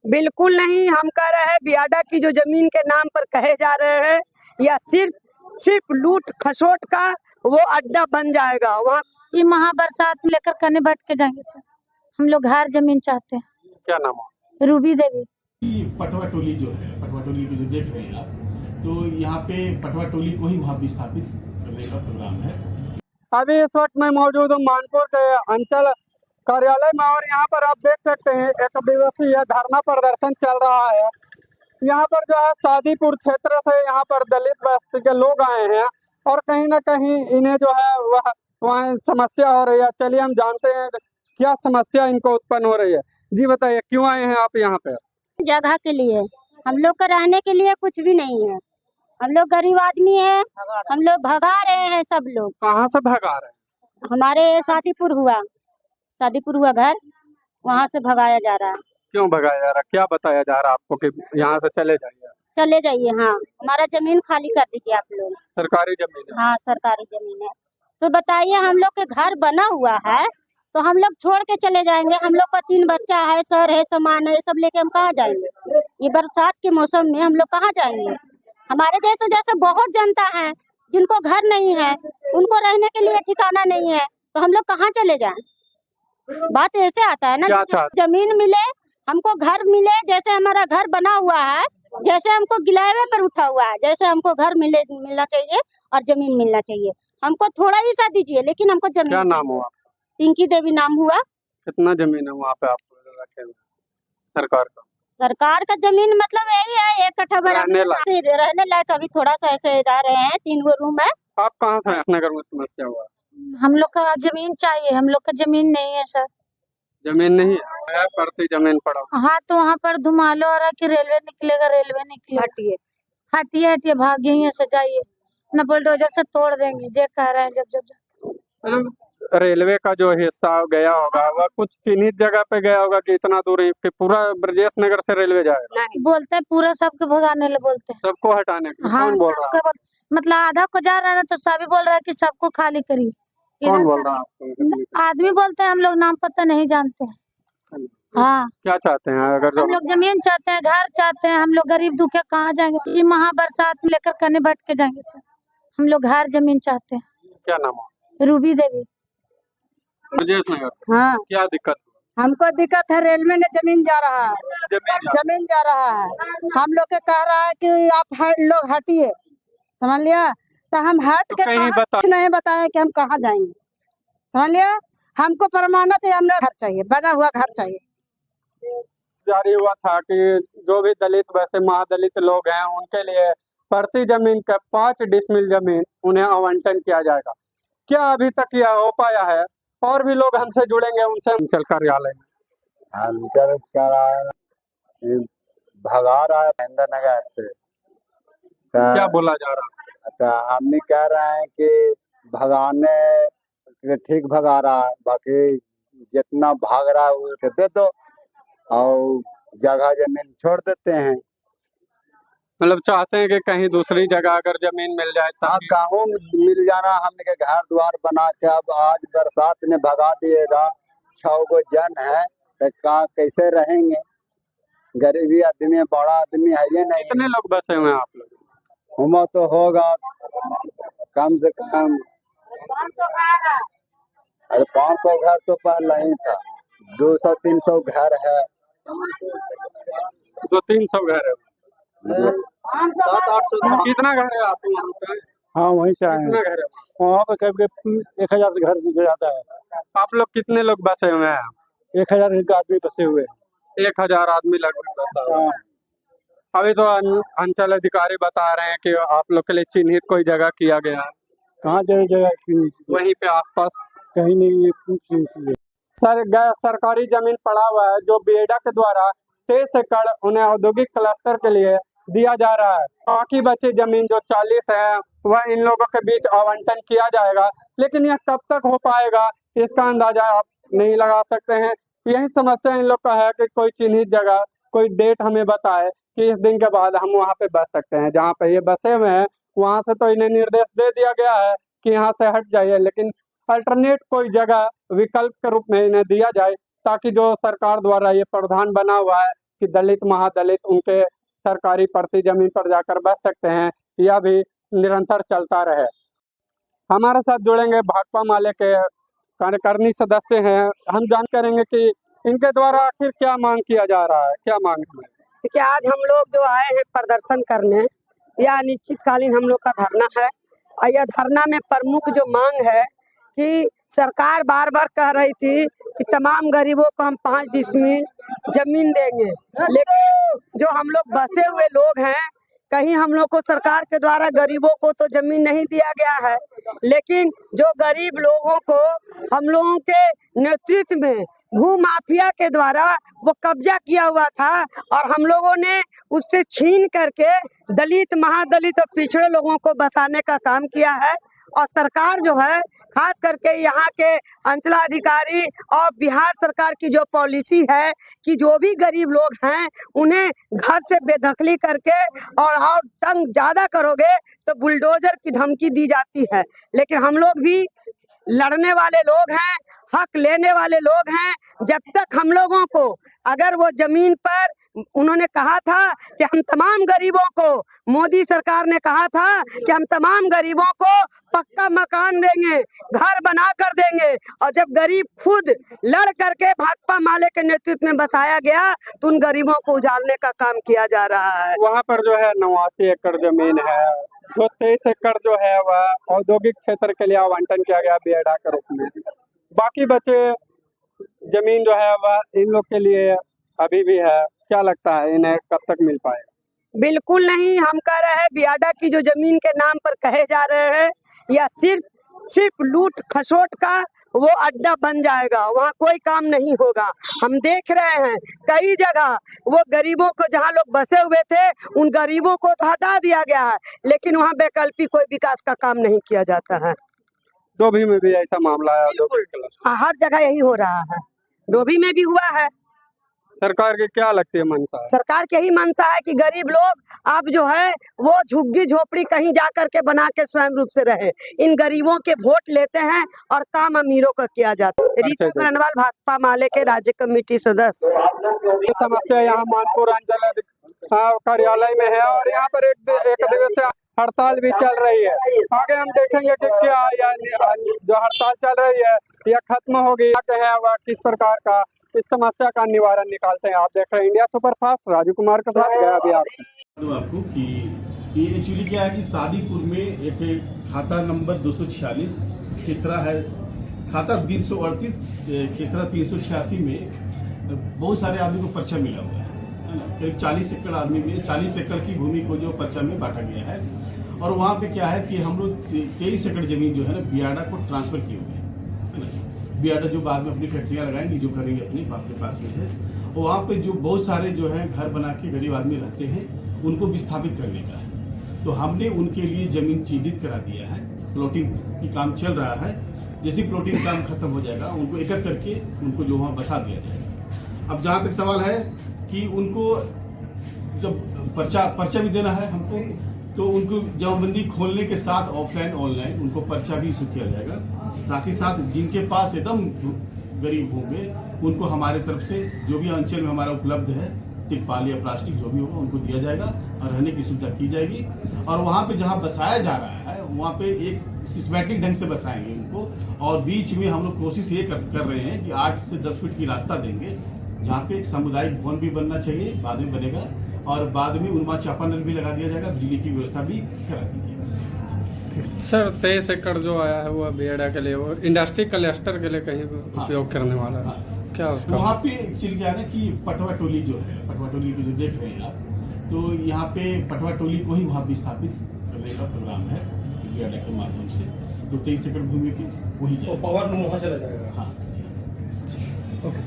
बिल्कुल नहीं। हम कह रहे हैं बियाडा की जो जमीन के नाम पर कहे जा रहे हैं, या सिर्फ सिर्फ लूट खसोट का वो अड्डा बन जाएगा वहाँ। ये महाबरसात में लेकर कने बैठ के जाएंगे सर। हम लोग घर जमीन चाहते हैं। क्या नाम है? रूबी देवी। पटवा टोली जो है, पटवा टोली को जो देख रहे हैं आप, तो यहाँ पे पटवा टोली को ही वहाँ विस्थापित करने का प्रोग्राम है। अभी इस वक्त मैं मौजूद हूँ मानपुर के अंचल कार्यालय में, और यहाँ पर आप देख सकते हैं एक दिवसीय धरना प्रदर्शन चल रहा है। यहाँ पर जो है शादीपुर क्षेत्र से यहाँ पर दलित बस्ती के लोग आए हैं, और कहीं ना कहीं इन्हें जो है वह समस्या हो रही है। चलिए हम जानते हैं क्या समस्या इनको उत्पन्न हो रही है। जी बताइए, क्यों आए हैं आप यहाँ पे? जगह के लिए। हम लोग का रहने के लिए कुछ भी नहीं है। हम लोग गरीब आदमी है। हम लोग भगा रहे हैं सब लोग। कहाँ से भगा रहे हैं? हमारे शादीपुर हुआ घर, वहाँ से भगाया जा रहा है। क्यों भगाया जा रहा है? क्या बताया जा रहा है आपको कि यहाँ से चले जाइए? हाँ, हमारा जमीन खाली कर दीजिए आप लोग। सरकारी जमीन है? हाँ, सरकारी जमीन है। तो बताइए, हम लोग के घर बना हुआ है तो हम लोग छोड़ के चले जाएंगे। हम लोग का 3 बच्चा है, सर है, सामान है, ये सब लेके हम कहाँ जाएंगे? ये बरसात के मौसम में हम लोग कहाँ जाएंगे? हमारे जैसे जैसे बहुत जनता है जिनको घर नहीं है, उनको रहने के लिए ठिकाना नहीं है, तो हम लोग कहाँ चले जाएं? बात ऐसे आता है ना, जमीन मिले, हमको घर मिले। जैसे हमारा घर बना हुआ है, जैसे हमको गिलावे पर उठा हुआ है, जैसे हमको घर मिलना चाहिए और जमीन मिलना चाहिए। हमको थोड़ा ही सा दीजिए, लेकिन हमको जमीन। क्या नाम हुआ? पिंकी देवी नाम हुआ। कितना जमीन है वहाँ पे आप रखे हुए? सरकार का जमीन मतलब यही है, 1 कट्ठा बड़ा रहने लायक। अभी थोड़ा सा ऐसे रह रहे हैं, 3 गो रूम है। आप कहाँ से? नगर में समस्या हुआ? हम लोग का जमीन चाहिए। हम लोग का जमीन नहीं है सर। जमीन नहीं है, पड़ती जमीन पड़ा। हाँ, तो वहाँ पर धुमालो हो रहा कि रेलवे निकलेगा। हटिए भाग यहीं से जाइए, न बुलडोजर से तोड़ देंगे। जे कह रहे हैं जब रेलवे का जो हिस्सा गया होगा वह कुछ चिन्हित जगह पे गया होगा कि इतना दूर ही कि पूरा ब्रजेश नगर से रेलवे जाएगा? बोलते हैं पूरा सबको भगाने ले बोलते हैं। सबको हटाने के? हाँ, कौन बोल रहा है? मतलब आधा को जा रहा है ना, तो सभी बोल रहा है कि सबको खाली करिए। कौन बोल रहा है आपको? आदमी बोलते हैं, हम लोग नाम पता नहीं जानते हैं। हाँ, क्या चाहते हैं? अगर हम लोग जमीन चाहते हैं, घर चाहते हैं। हम लोग गरीब दुखे कहाँ जाएंगे? ये महाबरसात में लेकर कने बैठ के जाएंगे सर। हम लोग घर जमीन चाहते हैं। क्या नाम है? रूबी देवी। ब्रजेश नगर। हाँ, क्या दिक्कत? हमको दिक्कत है, रेलवे ने जमीन जा रहा है। जमीन जा रहा है। हम लोग के कह रहा है कि आप लोग हटिए, समझ लिया? तो हम हट के कुछ नहीं बताए कि हम कहाँ जाएंगे, समझ लिया? हमको परमाना चाहिए, हमें घर चाहिए, बना हुआ घर चाहिए। जारी हुआ था कि जो भी दलित वैसे महादलित लोग हैं उनके लिए प्रति जमीन का 5 डिसमिल जमीन उन्हें आवंटन किया जाएगा। क्या अभी तक यह हो पाया है? और भी लोग हमसे जुड़ेंगे, उनसे अंचल कार्यालय में। अंचल कार्यालय भगा रहा है महेंद्र नगर से। क्या बोला जा रहा है? अच्छा, हम भी कह रहे हैं कि भगाने ठीक भगा रहा है, बाकी जितना भाग रहा है उसके दे दो और जगह जमीन छोड़ देते हैं। मतलब चाहते हैं कि कहीं दूसरी जगह अगर जमीन मिल जाए तो गाँव मिल जाना। हमने घर द्वार बना के अब आज बरसात में भगा दिएगा। 6 गो जन है तो कहाँ कैसे रहेंगे? गरीबी आदमी, बड़ा आदमी है ये नहीं। कितने लोग बसे हुए हैं आप लोग? हुआ तो होगा कम से कम 500 घर तो पहले ही था। 200-300 घर है। 200-300 घर है? 700-800। कितना घर है आपके वहाँ से? हाँ, वहीं से आए हैं। घर है वहाँ पे करीब 1000 घर जाता है। आप लोग कितने लोग बसे हुए हैं? 1000 आदमी बसे हुए हैं। 1000 आदमी लगभग बसा हुआ है। अभी तो अंचल अधिकारी बता रहे हैं कि आप लोग के लिए चिन्हित कोई जगह किया गया है। कहाँ जगह? वहीं पे आसपास कहीं नहीं। सरकारी जमीन पड़ा हुआ है जो बियाडा के द्वारा 23 एकड़ उन्हें औद्योगिक क्लस्टर के लिए दिया जा रहा है। बाकी बची जमीन जो 40 है वह इन लोगों के बीच आवंटन किया जाएगा, लेकिन यह कब तक हो पाएगा इसका अंदाजा आप नहीं लगा सकते हैं। यही समस्या इन लोग का है कि कोई चिन्हित जगह, कोई डेट हमें बताए कि इस दिन के बाद हम वहाँ पे बस सकते हैं। जहाँ पे ये बसे हुए हैं वहाँ से तो इन्हें निर्देश दे दिया गया है कि यहाँ से हट जाइए, लेकिन अल्टरनेट कोई जगह विकल्प के रूप में इन्हें दिया जाए ताकि जो सरकार द्वारा ये प्रावधान बना हुआ है कि दलित महादलित उनके सरकारी पड़ती जमीन पर जाकर बस सकते हैं, यह भी निरंतर चलता रहे। हमारे साथ जुड़ेंगे भाकपा माले के कार्यकारिणी सदस्य हैं। हम जान करेंगे कि इनके द्वारा आखिर क्या मांग किया जा रहा है, क्या मांग है। कि आज हम लोग जो आए हैं प्रदर्शन करने, यह अनिश्चितकालीन हम लोग का धरना है। और यह धरना में प्रमुख जो मांग है कि सरकार बार बार कह रही थी कि तमाम गरीबों को हम 5 डिसमिल जमीन देंगे, लेकिन जो हम लोग बसे हुए लोग हैं, कहीं हम लोग को सरकार के द्वारा गरीबों को तो जमीन नहीं दिया गया है, लेकिन जो गरीब लोगों को हम लोगों के नेतृत्व में भू माफिया के द्वारा वो कब्जा किया हुआ था और हम लोगों ने उससे छीन करके दलित महादलित और पिछड़े लोगों को बसाने का काम किया है। और सरकार जो है, खास करके यहाँ के अंचलाधिकारी और बिहार सरकार की जो पॉलिसी है कि जो भी गरीब लोग हैं उन्हें घर से बेदखली करके और तंग ज्यादा करोगे तो बुलडोजर की धमकी दी जाती है। लेकिन हम लोग भी लड़ने वाले लोग हैं, हक लेने वाले लोग हैं। जब तक हम लोगों को अगर वो जमीन पर उन्होंने कहा था कि हम तमाम गरीबों को, मोदी सरकार ने कहा था कि हम तमाम गरीबों को पक्का मकान देंगे, घर बना कर देंगे, और जब गरीब खुद लड़ करके भाकपा माले के नेतृत्व में बसाया गया तो उन गरीबों को उजाड़ने का काम किया जा रहा है। वहाँ पर जो है 89 एकड़ जमीन है, जो 23 एकड़ जो है वह औद्योगिक क्षेत्र के लिए आवंटन किया गया बीएडा के रूप में। बाकी बचे जमीन जो है वह इन लोग के लिए अभी भी है। क्या लगता है इन्हें कब तक मिल पाएगा? बिल्कुल नहीं। हम कह रहे हैं बियाडा की जो जमीन के नाम पर कहे जा रहे हैं, या सिर्फ लूट खसोट का वो अड्डा बन जाएगा, वहाँ कोई काम नहीं होगा। हम देख रहे हैं कई जगह वो गरीबों को, जहाँ लोग बसे हुए थे उन गरीबों को तो हटा दिया गया है, लेकिन वहाँ वैकल्पिक कोई विकास का काम नहीं किया जाता है। डोभी में भी ऐसा मामला है? हर जगह यही हो रहा है, डोभी में भी हुआ है। सरकार की क्या लगती है मंशा? सरकार की यही मंशा है कि गरीब लोग अब जो है वो झुग्गी झोपड़ी कहीं जा करके बना के स्वयं रूप से रहे। इन गरीबों के वोट लेते हैं और काम अमीरों का किया जाता है। रीता बरनवाल, भाकपा माले के राज्य कमेटी सदस्य। ये समस्या यहाँ मानपुर अंचल कार्यालय में है और यहाँ पर एक दिवसीय हड़ताल भी चल रही है। आगे हम देखेंगे कि क्या जो हड़ताल चल रही है यह खत्म होगी है वह किस प्रकार का इस समस्या का निवारण निकालते हैं। आप देख रहे हैं इंडिया सुपरफास्ट, राजू कुमार के साथ गया बिहार से। तो आपको कि ये एक्चुअली क्या है कि शादीपुर में एक खाता नंबर 246, खेसरा है खाता 338, खेसरा 386 में बहुत सारे आदमी को पर्चा मिला हुआ है ना। करीब 40 एकड़ आदमी में 40 एकड़ की भूमि को जो पर्चा में बांटा गया है। और वहाँ पे क्या है कि हम लोग 23 एकड़ जमीन जो है ना बियाडा को ट्रांसफर किए हुए हैं। बियाडा जो बाद में अपनी फैक्ट्रियाँ लगाएंगी, जो करेंगे अपनी अपने पास में है। और वहाँ पे जो बहुत सारे जो है घर बना के गरीब आदमी रहते हैं उनको विस्थापित करने का है। तो हमने उनके लिए जमीन चिन्हित करा दिया है। प्लॉटिंग की काम चल रहा है। जैसे प्लॉटिंग काम खत्म हो जाएगा उनको एक एक करके उनको जो वहाँ बसा दिया जाएगा। अब जहाँ तक सवाल है कि उनको जब पर्चा भी देना है हमको, तो उनको जमाबंदी खोलने के साथ ऑफलाइन ऑनलाइन उनको पर्चा भी इशू किया जाएगा। साथ ही साथ जिनके पास एकदम गरीब होंगे उनको हमारे तरफ से जो भी अंचल में हमारा उपलब्ध है तिरपाल या प्लास्टिक जो भी होगा उनको दिया जाएगा और रहने की सुविधा की जाएगी। और वहाँ पे जहाँ बसाया जा रहा है वहाँ पे एक सिस्टमैटिक ढंग से बसाएंगे उनको। और बीच में हम लोग कोशिश ये कर रहे हैं कि 8 से 10 फीट की रास्ता देंगे जहाँ पे एक सामुदायिक भवन भी बनना चाहिए, बाद में बनेगा। और बाद में उनमें चापानल भी लगा दिया जाएगा, बिजली की व्यवस्था भी करा दी जाएगी। सर 23 एकड़ जो आया है वो बियाडा के लिए, वो इंडस्ट्री क्लस्टर के लिए कहीं उपयोग करने वाला है। क्या उसका वहाँ पे एक्चुअली क्या है ना कि पटवा टोली जो है, पटवा टोली को जो देख रहे हैं आप, तो यहाँ पे पटवा टोली को ही वहाँ विस्थापित करने का प्रोग्राम है बियाडा के माध्यम से। तो 23 एकड़ भूमि की वही पावर वहाँ चला जाएगा। हाँ। ओके।